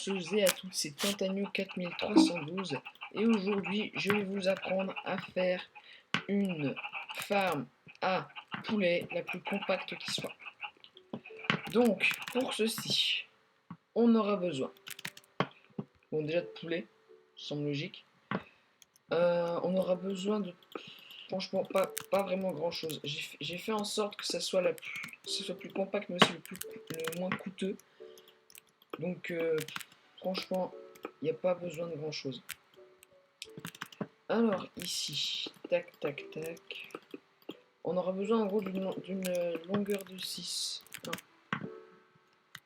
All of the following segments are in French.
et à toutes, c'est Tantanio 4312 et aujourd'hui je vais vous apprendre à faire une farm à poulet la plus compacte qui soit. Donc pour ceci, on aura besoin, bon déjà de poulet, ça semble logique. On aura besoin de, franchement pas vraiment grand chose. J'ai fait en sorte que ça soit plus compact mais aussi le moins coûteux. Donc franchement, il n'y a pas besoin de grand chose. Alors ici, tac tac tac, on aura besoin en gros d'une longueur de 6.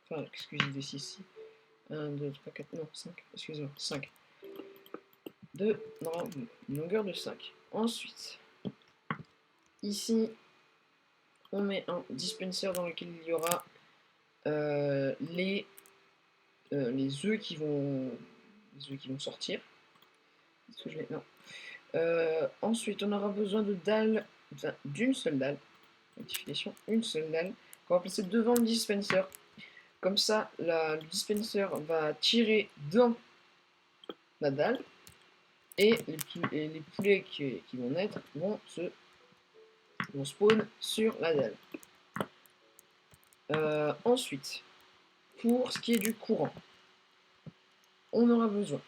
Enfin, excusez de 6 ici. 1, 2, 3, 4, non, 5, excusez-moi, 5. Non, une longueur de 5. Ensuite, ici, on met un dispenser dans lequel il y aura les œufs qui vont sortir. Est-ce que je vais... Non. Ensuite, on aura besoin de dalles, enfin, d'une seule dalle. Rectification, une seule dalle qu'on va placer devant le dispenser. Comme ça, le dispenser va tirer dans la dalle et les poulets qui vont naître vont spawn sur la dalle. Ensuite, pour ce qui est du courant, on aura besoin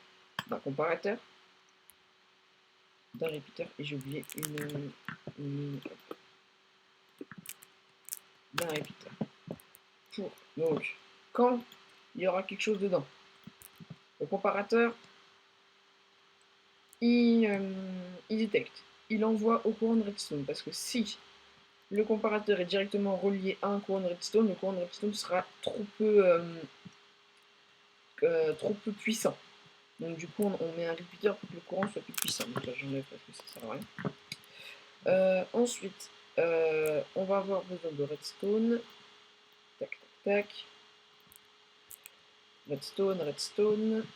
d'un comparateur, d'un répéteur, et j'ai oublié d'un répéteur. Donc, quand il y aura quelque chose dedans, le comparateur, il détecte, il envoie au courant de redstone, parce que si le comparateur est directement relié à un courant de redstone, le courant de redstone sera trop peu puissant. Donc du coup, on met un repeater pour que le courant soit plus puissant. Donc là, j'enlève parce que ça sert à rien. Ensuite, on va avoir besoin de redstone. Tac, tac, tac. Redstone, redstone.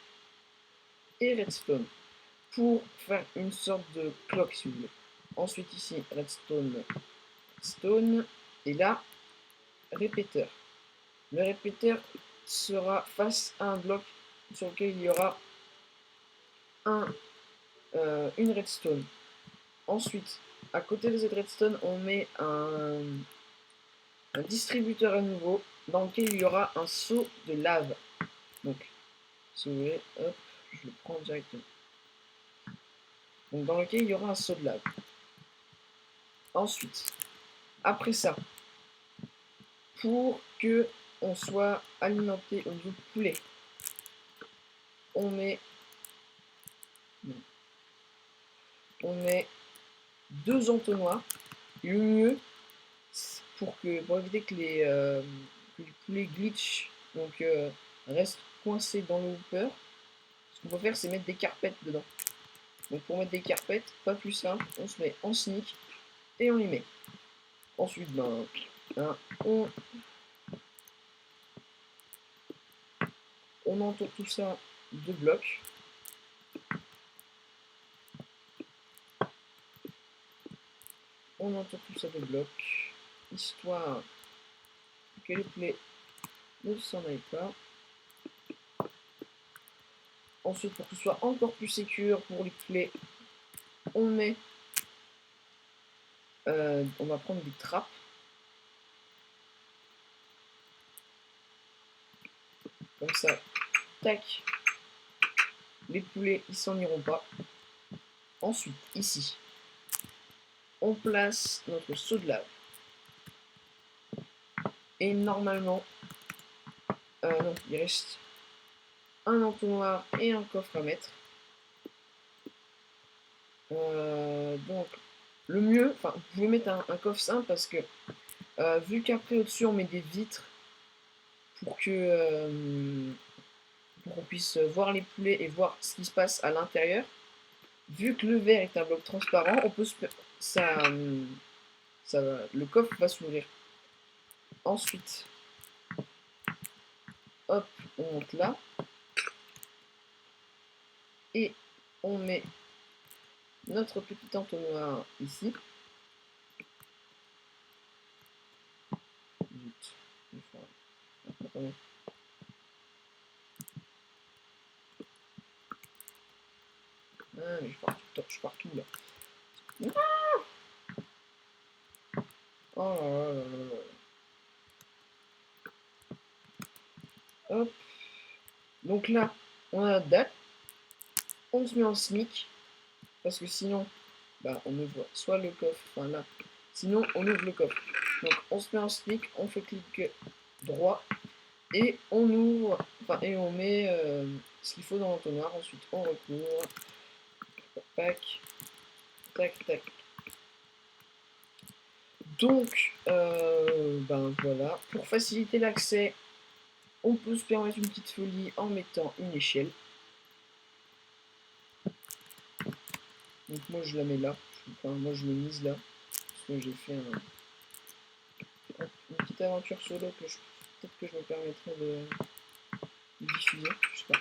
Et redstone. Pour faire une sorte de clock, si vous voulez. Ensuite, ici, redstone, redstone. Et là, répéteur. Le répéteur sera face à un bloc sur lequel il y aura une redstone. Ensuite, à côté de cette redstone, on met un distributeur à nouveau dans lequel il y aura un seau de lave. Donc, si vous voulez, hop, je le prends directement. Donc, dans lequel il y aura un seau de lave. Ensuite, après ça, pour que on soit alimenté au niveau de poulet, on met deux entonnoirs. Le mieux, pour éviter que les poulets glitch, donc restent coincés dans le hooper, ce qu'on peut faire, c'est mettre des carpettes dedans. Donc pour mettre des carpettes, pas plus simple, on se met en sneak et on les met. Ensuite, on entoure tout ça de blocs. On entoure tout ça de blocs, histoire que les poulets ne s'en aillent pas. Ensuite, pour que ce soit encore plus sécure pour les poulets, on va prendre des trappes. Comme ça, tac, les poulets, ils s'en iront pas. Ensuite, ici, on place notre seau de lave. Et normalement, non, il reste un entonnoir et un coffre à mettre. Donc, le mieux, enfin, vous pouvez mettre un coffre simple parce que, vu qu'après au-dessus on met des vitres pour qu'on puisse voir les poulets et voir ce qui se passe à l'intérieur, vu que le verre est un bloc transparent, on peut le coffre va s'ouvrir. Ensuite, hop, on monte là. Et on met notre petit entonnoir ici. Ah, mais je pars tout là. Oh là là là là là. Hop. Donc là, on a notre date. On se met en SMIC. Parce que sinon, bah, on ouvre soit le coffre, enfin là. Sinon, on ouvre le coffre. Donc on se met en SMIC, on fait clic droit. Et on ouvre, enfin, et on met ce qu'il faut dans l'entonnoir. Ensuite, on recouvre. Tac, tac, tac. Donc, ben voilà. Pour faciliter l'accès, on peut se permettre une petite folie en mettant une échelle. Donc moi je la mets là. Enfin, moi je l'ai mise là. Parce que j'ai fait une petite aventure solo que peut-être que je me permettrai de diffuser. Je sais pas.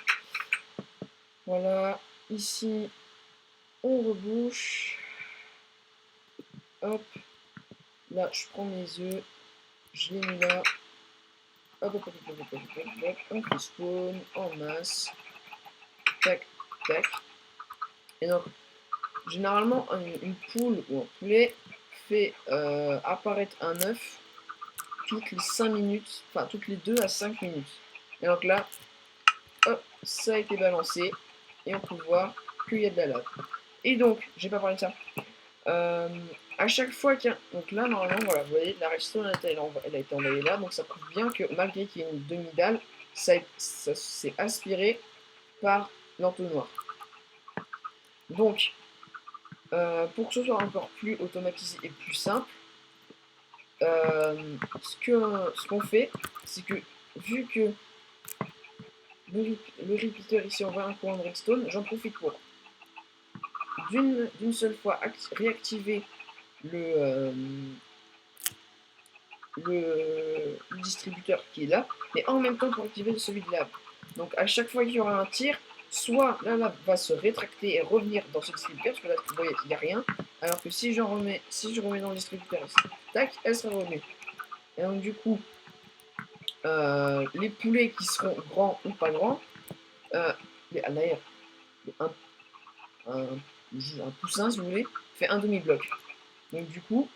Voilà. Ici, on rebouche. Hop. Là, je prends mes œufs. Je les mets là. Hop, hop, hop, hop, hop, hop, hop, hop. On fait spawn en masse. Tac, tac. Et donc, généralement, une poule ou un poulet fait apparaître un œuf toutes les 5 minutes, enfin toutes les 2 à 5 minutes. Et donc là, hop, ça a été balancé et on peut voir qu'il y a de la lave. Et donc, j'ai pas parlé de ça. À chaque fois qu'il y a... Donc là, normalement, voilà, vous voyez, la redstone elle a été envoyée là, donc ça prouve bien que malgré qu'il y ait une demi-dalle, ça s'est aspiré par l'entonnoir. Donc, pour que ce soit encore plus automatisé et plus simple, ce qu'on fait, c'est que vu que le repeater ici envoie un courant de redstone, j'en profite pour d'une seule fois réactiver le, le distributeur qui est là, mais en même temps pour activer celui de lave. Donc à chaque fois qu'il y aura un tir, soit la lave va se rétracter et revenir dans ce distributeur, parce que là vous voyez il n'y a rien, alors que si je remets dans le distributeur ici, tac, elle sera revenue. Et donc du coup, les poulets qui seront grands ou pas grands, d'ailleurs, un, un poussin si vous voulez, fait un demi-bloc. Donc du coup,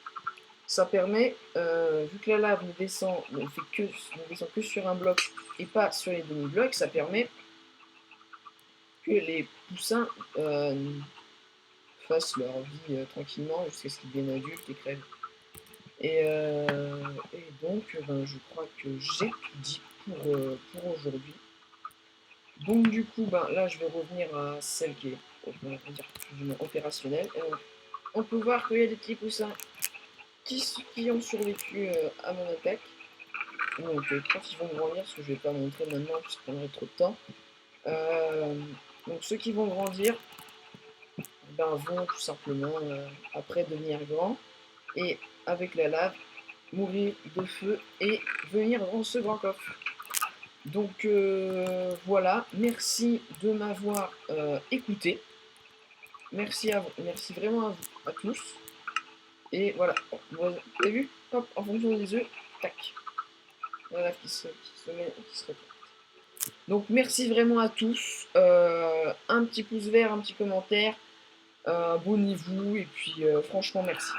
ça permet, vu que la lave ne descend que sur un bloc et pas sur les demi-blocs, ça permet que les poussins fassent leur vie tranquillement jusqu'à ce qu'ils deviennent adultes et crèvent. Et donc, ben, je crois que j'ai tout dit pour aujourd'hui. Donc du coup, ben, là, je vais revenir à celle qui est, on va dire, plus ou moins opérationnelle. Et on peut voir qu'il y a des petits poussins qui ont survécu à mon attaque. Donc quand ils vont grandir, parce que je ne vais pas montrer maintenant, parce que ça prendrait trop de temps. Donc ceux qui vont grandir, ben, vont tout simplement après devenir grands et avec la lave mourir de feu et venir dans ce grand coffre. Donc voilà, merci de m'avoir écouté. Merci vraiment à vous, à tous. Et voilà, vous avez vu, hop, en fonction des œufs, tac, la lave qui se répète. Donc merci vraiment à tous. Un petit pouce vert, un petit commentaire. Abonnez-vous et puis franchement merci.